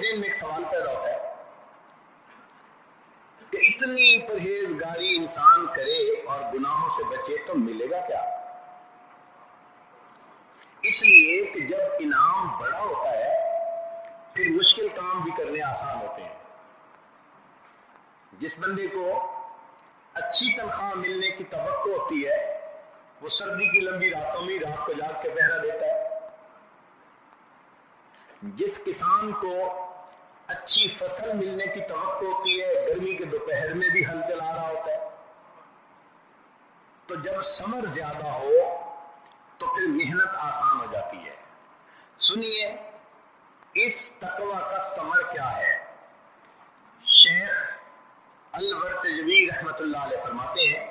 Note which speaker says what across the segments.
Speaker 1: ذہن میں ایک سوال پیدا ہوتا ہے کہ اتنی پرہیزگاری انسان کرے اور گناہوں سے بچے تو ملے گا کیا؟ اس لیے کہ جب انعام بڑا ہوتا ہے پھر مشکل کام بھی کرنے آسان ہوتے ہیں. جس بندے کو اچھی تنخواہ ملنے کی توقع ہوتی ہے وہ سردی کی لمبی راتوں میں رات کو جاگ کے پہرا دیتا ہے. جس کسان کو اچھی فصل ملنے کی توقع ہوتی ہے گرمی کے دوپہر میں بھی ہل چلا رہا ہوتا ہے. تو جب ثمر زیادہ ہو تو پھر محنت آسان ہو جاتی ہے. سنیے اس تقوی کا ثمر کیا ہے. شیخ الورتجوی رحمۃ اللہ علیہ فرماتے ہیں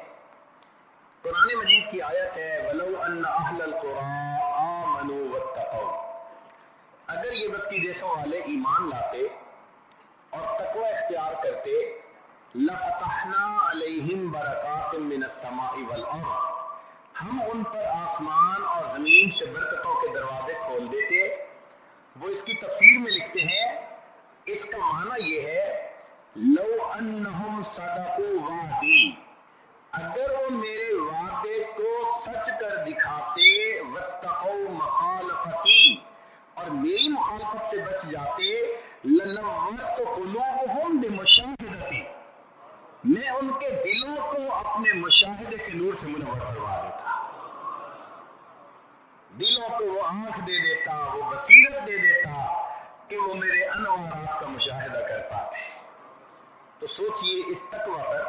Speaker 1: قرآن مجید کی آیت ہے وَلَوْ أَنَّ أَهْلَ الْقُرَىٰ آمَنُوا وَاتَّقَوْا. اگر یہ بستی دیشوں والے ایمان لاتے اور تقوی اختیار کرتے لَفَتَحْنَا عَلَيْهِمْ بَرَكَاتٍ مِّنَ السَّمَاءِ وَالْأَرْضِ, ہم ان پر آسمان اور زمین سے برکتوں کے دروازے کھول دیتے. وہ اس کی تفسیر میں لکھتے ہیں اس کا معنی یہ ہے لو انہم صدقوا وعدی, اگر وہ میرے وعدے کو سچ کر دکھاتے واتقوا مخالفتی, اور میری مخالفت سے بچ جاتے لنورت قلوبہم بمشاہدتی, میں ان کے دلوں کو اپنے مشاہدے کے نور سے منور کروا دیتا. دلوں کو وہ آنکھ دے دیتا, وہ بصیرت دے دیتا کہ وہ میرے انوارات کا مشاہدہ کر پاتے. تو سوچئے اس تقوی پر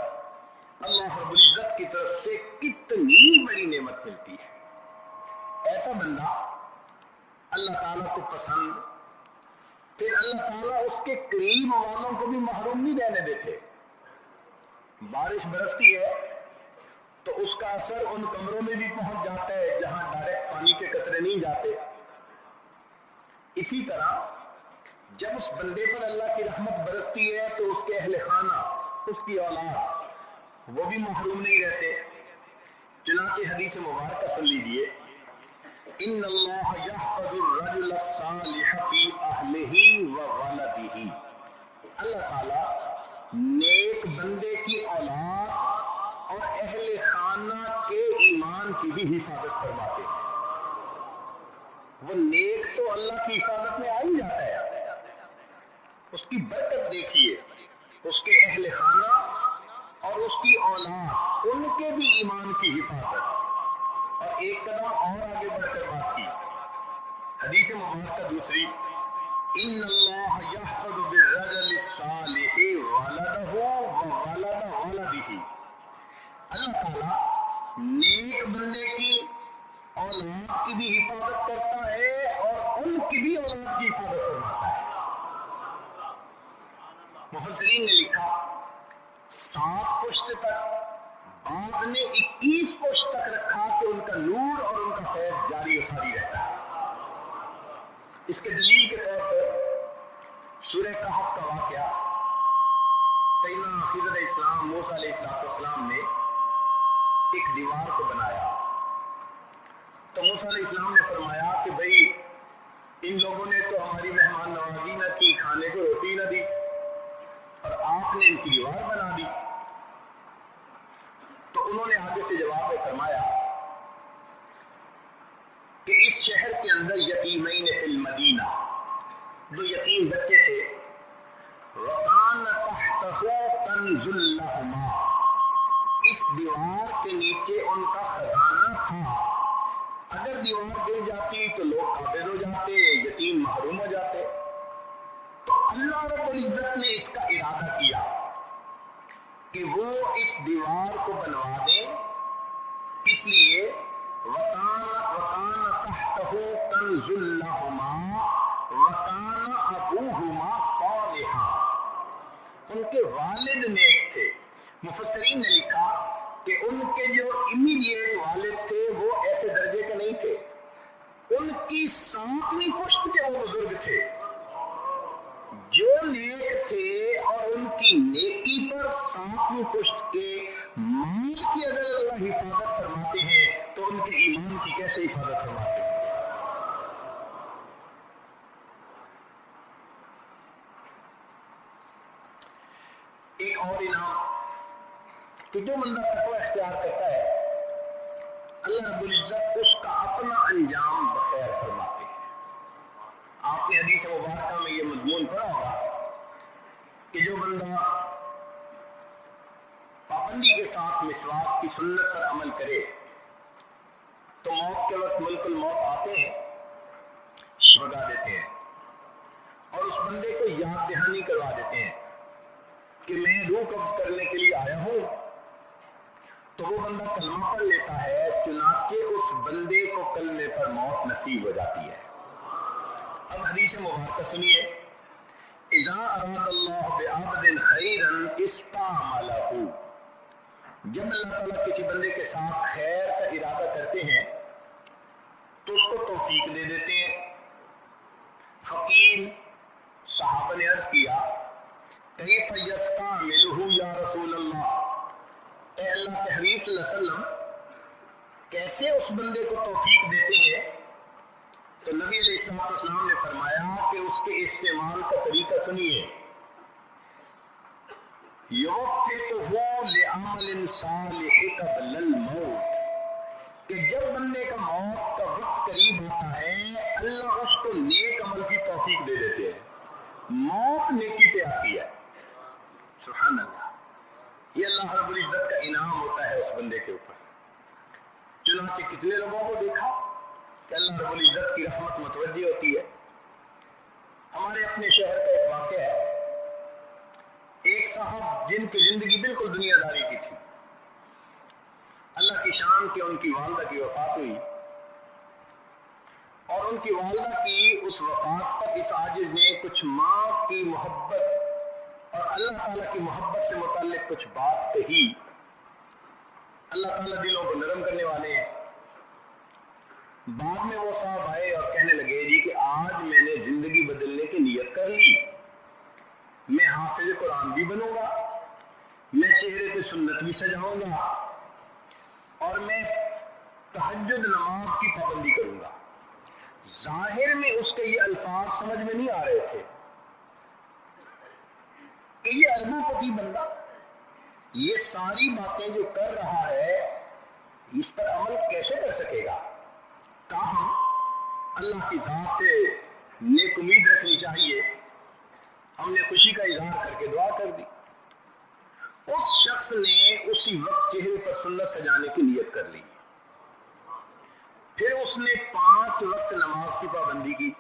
Speaker 1: اللہ رب العزت کی طرف سے کتنی بڑی نعمت ملتی ہے. ایسا بندہ اللہ تعالیٰ کو پسند, پھر اللہ تعالیٰ اس کے قریب والوں کو بھی محروم نہیں رہنے دیتے. بارش برستی ہے تو اس کا اثر ان کمروں میں بھی پہنچ جاتا ہے جہاں ڈائریکٹ پانی کے قطرے نہیں جاتے. اسی طرح جب اس بندے پر اللہ کی رحمت برستی ہے تو اس کے اہل خانہ, اس کی اولاد, وہ بھی محروم نہیں رہتے. چنانچہ حدیث مبارکہ سن لیجیے ان اللہ یحفظ الرجل الصالح فی اہلہ وولدہ, اللہ تعالیٰ نیک بندے کی اولاد اور اہل خانہ کے ایمان کی بھی حفاظت فرماتے ہیں. وہ نیک تو اللہ کی حفاظت میں آ ہی جاتا ہے, اس کی برکت دیکھیے, اس کے اہل خانہ اور اس کی اولاد ان کے بھی ایمان کی حفاظت. اور ایک قدم اور آگے بڑھ کر بات کی حدیث مبارکہ دوسری ان اللہ یحفظ بالرجل الصالح ولدہ وولد ولدہ, اللہ تعالیٰ نیک بندے کی اولاد کی بھی حفاظت کرتا ہے اور ان کی بھی اولاد کی حفاظت فرماتا ہے. مفسرین نے لکھا 7 پشت تک, بعض نے 21 پشت تک رکھا کہ ان کا نور اور ان کا فیض جاری و ساری رہتا ہے. اس کے دلیل کے طور پر سورہ کہف کا واقعہ, سیدنا خضر علیہ السلام موسیٰ علیہ السلام نے ایک دیوار کو بنایا تو موسیٰ علیہ السلام نے فرمایا کہ بھئی ان لوگوں نے تو ہماری مہمان نوازی نہ کی, کھانے کو روٹی نہ دی, اور آپ نے ان کی دیوار بنا دی. تو انہوں نے آگے سے جواب میں فرمایا کہ اس شہر کے اندر یتیمین فی المدینہ, 2 یتیم بچے تھے, وَقَانَ تَحْتَهُ كَنْزٌ لَهُمَا, اس دیوار کے نیچے ان کا خزانہ تھا. اگر دیوار گر جاتی تو لوگ قابض ہو جاتے, یتیم محروم ہو جاتے. تو اللہ رب العزت نے اس کا ارادہ کیا کہ وہ اس دیوار کو بنوا دیں, اس لیے وَقَانَ تَحْتَهُ كَنْزٌ لَهُمَا وَقَانَ أَبُوهُمَا صَالِحًا, ان کے والد نیک تھے. مفسرین نے لکھا کہ ان کے جو امیڈیٹ والد تھے وہ ایسے درجے کے نہیں تھے, ان کی 7ویں پشت کے وہ بزرگ تھے جو نیک تھے, اور ان کی نیکی پر 7ویں پشت کے مال کی اگر اللہ حفاظت فرماتے ہیں تو ان کے ایمان کی کیسے حفاظت فرماتے ہیں. ایک اور انعام کہ جو بندہ تقوی اختیار کرتا ہے اللہ رب العزت اس کا اپنا انجام بخیر فرماتے ہیں. آپ نے حدیث مبارکہ میں یہ مضمون پڑھا ہوگا کہ جو بندہ پابندی کے ساتھ مسواک کی سنت پر عمل کرے تو موت کے وقت ملک الموت آتے ہیں، بھگا دیتے ہیں اور اس بندے کو یاد دہانی کروا دیتے ہیں کہ میں روح قبض کرنے کے لیے آیا ہوں. تو وہ بندہ کلمہ پڑھ لیتا ہے، چنانچہ اس بندے کو کلمے پر موت نصیب ہو جاتی ہے. اب حدیث مبارکہ سنیے، اذا اراد اللہ بعبد خیرا استعملہ، جب اللہ تعالیٰ کسی بندے کے ساتھ خیر کا ارادہ کرتے ہیں تو اس کو توفیق دے دیتے ہیں. فقیر صحابہ نے عرض کیا کیف یستعملہ یا رسول اللہ، اے اللہ کے حبیب صلی اللہ علیہ وسلم کیسے اس بندے کو توفیق دیتے ہیں؟ تو نبی علیہ السلام نے فرمایا کہ اس کے استعمال کا طریقہ سنیے، یوفقہ لعمل صالح قبل الموت، کہ جب بندے کا موت کا وقت قریب ہوتا ہے اللہ اس کو نیک عمل کی توفیق دے دیتے ہیں. موت نیکی پہ آتی ہے. سبحان اللہ، یہ اللہ رب العزت کا انعام ہوتا ہے اس بندے کے اوپر. چنانچہ کتنے لوگوں کو دیکھا کہ اللہ رب العزت کی رحمت متوجہ ہوتی ہے. ہمارے اپنے شہر کا ایک واقعہ ہے، ایک صاحب جن کی زندگی بالکل دنیا داری کی تھی، اللہ کی شان کہ ان کی والدہ کی وفات ہوئی اور ان کی والدہ کی اس وفات پر اس عاجز نے کچھ ماں کی محبت اور اللہ تعالیٰ کی محبت سے متعلق کچھ بات کہی. اللہ تعالیٰ دلوں کو نرم کرنے والے ہیں. بعد میں وہ صاحب آئے اور کہنے لگے جی کہ آج میں نے زندگی بدلنے کی نیت کر لی، میں حافظ قرآن بھی بنوں گا، میں چہرے پہ سنت بھی سجاؤں گا اور میں تہجد نماز کی پابندی کروں گا. ظاہر میں اس کے یہ الفاظ سمجھ میں نہیں آ رہے تھے کہ یہ اربوں پتی بندہ یہ ساری باتیں جو کر رہا ہے اس پر عمل کیسے کر سکے گا. تاہم اللہ کی ذات سے نیک امید رکھنی چاہیے. ہم نے خوشی کا اظہار کر کے دعا کر دی. اس شخص نے اسی وقت چہرے پر سنت سجانے کی نیت کر لی. پھر اس نے 5 وقت نماز کی پابندی کی،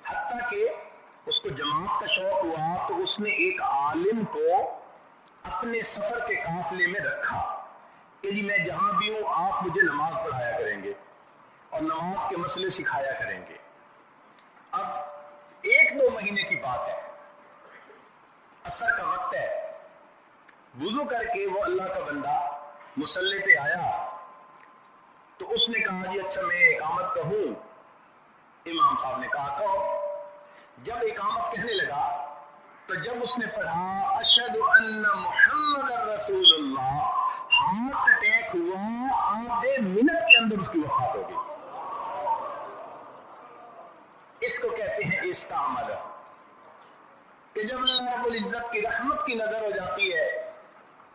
Speaker 1: حتیٰ کہ اس کو جماعت کا شوق ہوا تو اس نے ایک عالم کو اپنے سفر کے قافلے میں رکھا کہ جی میں جہاں بھی ہوں آپ مجھے نماز پڑھایا کریں گے اور نماز کے مسئلے سکھایا کریں گے. اب 1-2 مہینے کی بات ہے، عصر کا وقت ہے، وضو کر کے وہ اللہ کا بندہ مصلی پہ آیا تو اس نے کہا جی اچھا میں اقامت کہوں. امام صاحب نے کہا کہو. جب اقامت کہنے لگا تو جب اس نے پڑھا اشہد ان محمد رسول اللہ، ہارٹ اٹیک ہوا، آدھے منٹ کے اندر اس کی وفات ہو گئی. اس کو کہتے ہیں استعمال، کہ جب اللہ رب العزت کی رحمت کی نظر ہو جاتی ہے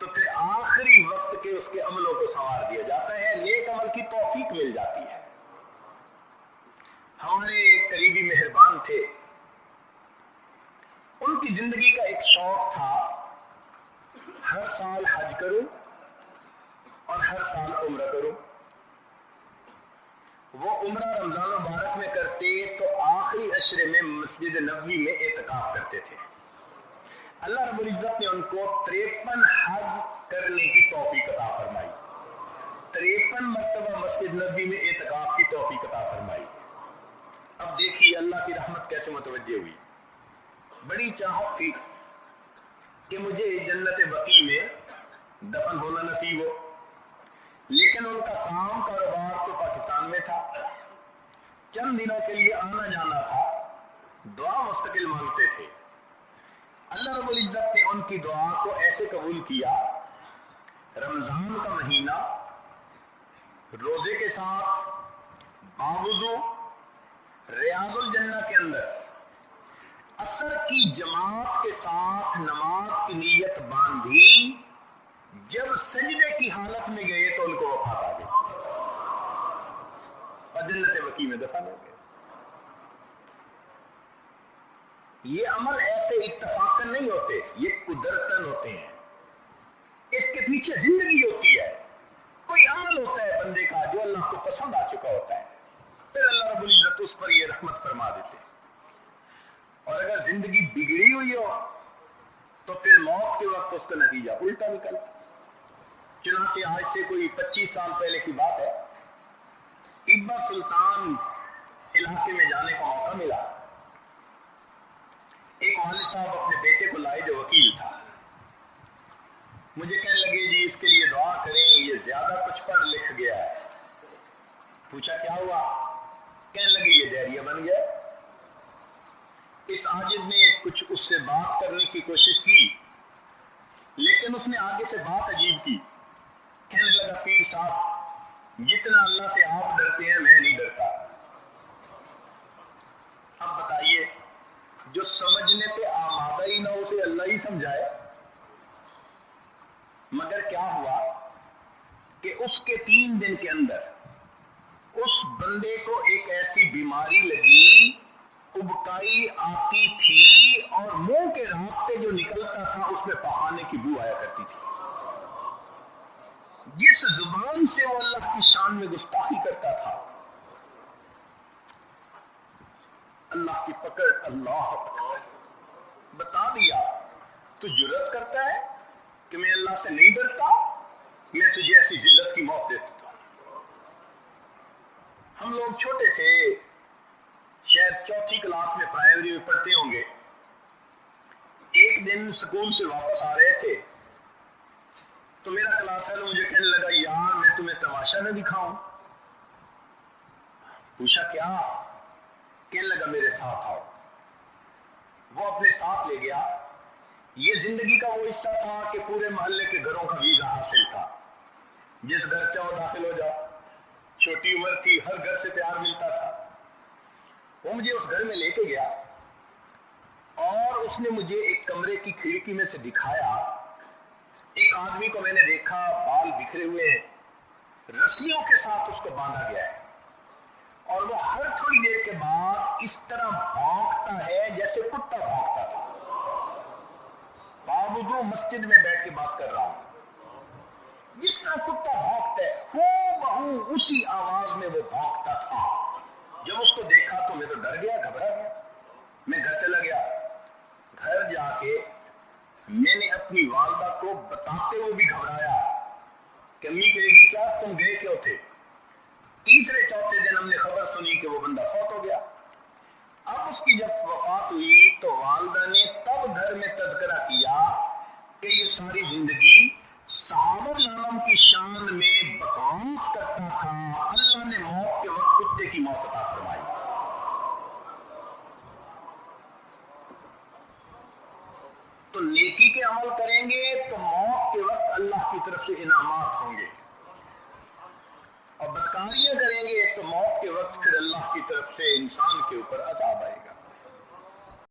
Speaker 1: تو پھر آخری وقت کے اس کے عملوں کو سنوار دیا جاتا ہے، نیک عمل کی توفیق مل جاتی ہے. ہمارے قریبی مہربان تھے، ان کی زندگی کا ایک شوق تھا ہر سال حج کروں اور ہر سال عمرہ کروں. وہ عمرہ رمضان مبارک میں کرتے تو آخری عشرے میں مسجد نبوی میں اعتکاف کرتے تھے. اللہ رب العزت نے ان کو 53 حج کرنے کی توفیق عطا فرمائی، 53 مرتبہ مسجد نبوی میں اعتکاف کی توفیق عطا فرمائی. اب دیکھیے اللہ کی رحمت کیسے متوجہ ہوئی. بڑی چاہت تھی کہ مجھے جنت بقیع میں دفن ہونا نصیب ہو، لیکن ان کا کام کاروبار تو پاکستان میں تھا، چند دنوں کے لیے آنا جانا تھا، دعا مستقل مانگتے تھے. اللہ رب العزت نے ان کی دعا کو ایسے قبول کیا، رمضان کا مہینہ روزے کے ساتھ باوضو ریاض الجنہ کے اندر عصر کی جماعت کے ساتھ نماز کی نیت باندھی، جب سجدے کی حالت میں گئے تو ان کو وفات آ گئی اور جنت بقیع میں دفن ہو گئے۔ یہ عمل ایسے اتفاقاً نہیں ہوتے، یہ قدرتاً ہوتے ہیں، اس کے پیچھے زندگی ہوتی ہے، کوئی عمل ہوتا ہے بندے کا جو اللہ کو پسند آ چکا ہوتا ہے، پھر اللہ رب العزت اس پر یہ رحمت فرما دیتے ہیں۔ اور اگر زندگی بگڑی ہوئی ہو تو پھر موت کے وقت اس کا نتیجہ الٹا نکلتا۔ چنانچہ آج سے کوئی 25 سال پہلے کی بات ہے، ٹیبا سلطان علاقے میں جانے کا موقع ملا۔ ایک والد صاحب اپنے بیٹے کو لائے جو وکیل تھا، مجھے کہنے لگے جی اس کے لیے دعا کریں، یہ زیادہ کچھ پڑھ لکھ گیا ہے۔ پوچھا کیا ہوا؟ کہنے لگے یہ ڈائریا بن گیا۔ اس عاجز نے کچھ اس سے بات کرنے کی کوشش کی، لیکن اس نے آگے سے بات عجیب کی۔ کہنے لگا پیر صاحب جتنا اللہ سے آپ ڈرتے ہیں میں نہیں ڈرتا۔ اب بتائیے جو سمجھنے پہ آمادہ ہی نہ اسے اللہ ہی سمجھائے۔ مگر کیا ہوا کہ اس کے 3 دن کے اندر اس بندے کو ایک ایسی بیماری لگی، ابکائی آتی تھی اور منہ کے راستے جو نکلتا تھا اس میں پہانے کی بو آیا کرتی تھی۔ جس زبان سے وہ اللہ کی شان میں گستاخی کرتا تھا، اللہ کی پکڑ، اللہ بتا دیا تو جرأت کرتا ہے کہ میں اللہ سے نہیں ڈرتا، میں تجھے ایسی ذلت کی موت دیتا ہوں۔ ہم لوگ چھوٹے تھے، شاید 4 کلاس میں پرائمری میں پڑھتے ہوں گے۔ ایک دن اسکول سے واپس آ رہے تھے تو میرا کلاس ہیلو مجھے کہنے لگا یار میں تمہیں تماشا نہ دکھاؤں۔ پوچھا کیا؟ کہنے لگا میرے ساتھ آؤ۔ وہ اپنے ساتھ لے گیا۔ یہ زندگی کا وہ حصہ تھا کہ پورے محلے کے گھروں کا ویزا حاصل تھا، جس گھر چاہو داخل ہو جاؤ، چھوٹی عمر تھی، ہر گھر سے پیار ملتا تھا۔ وہ مجھے اس گھر میں لے کے گیا اور اس نے مجھے ایک کمرے کی کھڑکی میں سے دکھایا، ایک آدمی کو میں نے دیکھا، بال بکھرے ہوئے ہیں، رسیوں کے ساتھ اس کو باندھا گیا ہے اور وہ ہر تھوڑی دیر کے بعد اس طرح بھونکتا ہے جیسے کتا بھونکتا تھا۔ باوجود مسجد میں بیٹھ کے بات کر رہا ہوں، جس طرح کتا بھونکتا ہے ہو بہو اسی آواز میں وہ بھونکتا تھا۔ جب اس کو دیکھا تو میں تو ڈر گیا، گھبرا گیا، میں گھر چلا گیا۔ گھر جا کے میں نے اپنی والدہ کو بتاتے ہوئے بھی گھبرایا کہ امی کہے گی کیا تم گئے کیوں تھے؟ تیسرے چوتھے دن ہم نے خبر سنی کہ وہ بندہ فوت ہو گیا۔ اب اس کی جب وفات ہوئی تو والدہ نے تب گھر میں تذکرہ کیا کہ یہ ساری زندگی صحابہ العالم کی شان میں بکواس کرتا تھا، اللہ نے موت کے وقت کتے کی موت عطا فرمائی۔ تو نیکی کے عمل کریں گے تو موت کے وقت اللہ کی طرف سے انعامات ہوں گے، اور بدکاریاں کریں گے تو موت کے وقت پھر اللہ کی طرف سے انسان کے اوپر عذاب